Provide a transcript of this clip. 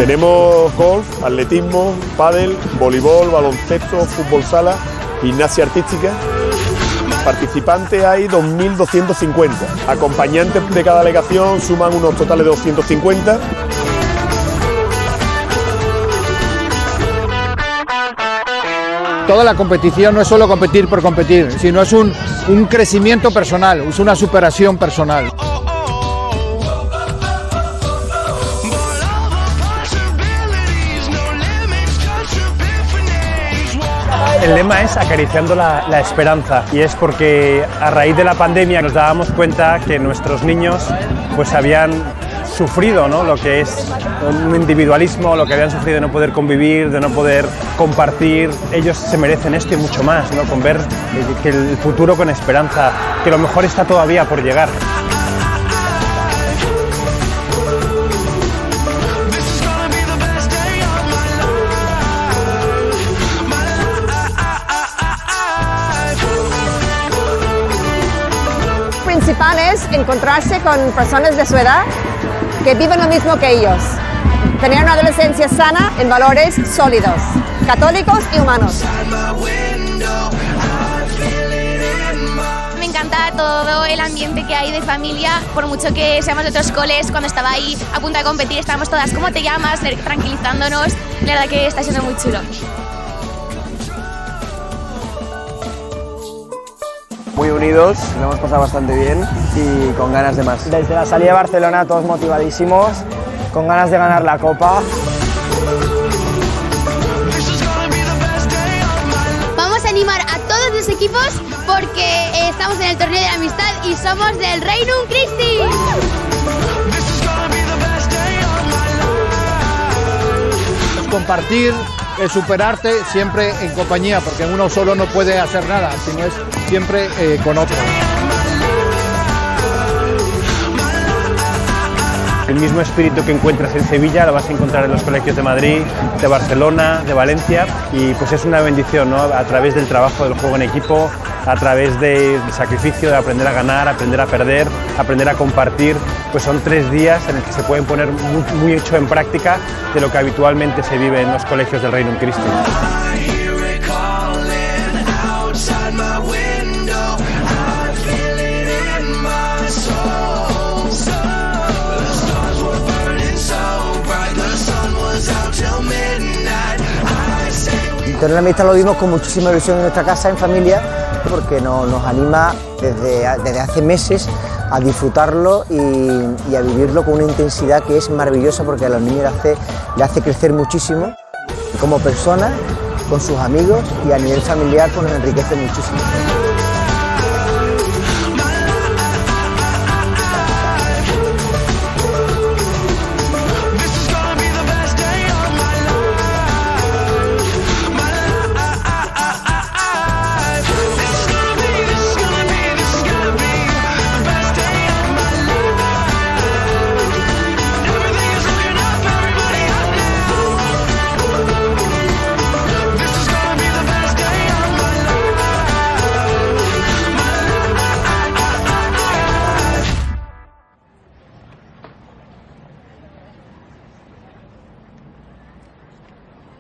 Tenemos golf, atletismo, pádel, voleibol, baloncesto, fútbol sala, gimnasia artística. Participantes hay 2.250. Acompañantes de cada delegación suman unos totales de 250. Toda la competición no es solo competir por competir, sino es un crecimiento personal, es una superación personal. El lema es acariciando la esperanza, y es porque a raíz de la pandemia nos dábamos cuenta que nuestros niños pues habían sufrido, ¿no?, lo que es un individualismo, lo que habían sufrido de no poder convivir, de no poder compartir. Ellos se merecen esto y mucho más, ¿no?, con ver que el futuro con esperanza, que lo mejor está todavía por llegar. Principal es encontrarse con personas de su edad que viven lo mismo que ellos. Tener una adolescencia sana en valores sólidos, católicos y humanos. Me encanta todo el ambiente que hay de familia, por mucho que seamos de otros coles. Cuando estaba ahí a punto de competir estábamos todas, ¿cómo te llamas?, tranquilizándonos. La verdad que está siendo muy chulo. Muy unidos, lo hemos pasado bastante bien y con ganas de más. Desde la salida de Barcelona todos motivadísimos, con ganas de ganar la Copa. Vamos a animar a todos los equipos porque estamos en el torneo de la amistad y somos del Regnum Christi. Compartir, superarte siempre en compañía, porque uno solo no puede hacer nada, sino es siempre con otro. El mismo espíritu que encuentras en Sevilla lo vas a encontrar en los colegios de Madrid, de Barcelona, de Valencia, y pues es una bendición, ¿no?, a través del trabajo del juego en equipo, a través del sacrificio, de aprender a ganar, aprender a perder, aprender a compartir. Pues son 3 días en los que se pueden poner muy hecho en práctica de lo que habitualmente se vive en los colegios del Regnum Christi. El torneo de la amistad lo vimos con muchísima ilusión en nuestra casa, en familia, porque nos anima desde hace meses a disfrutarlo y a vivirlo con una intensidad que es maravillosa, porque a los niños le hace crecer muchísimo como persona, con sus amigos, y a nivel familiar pues nos enriquece muchísimo.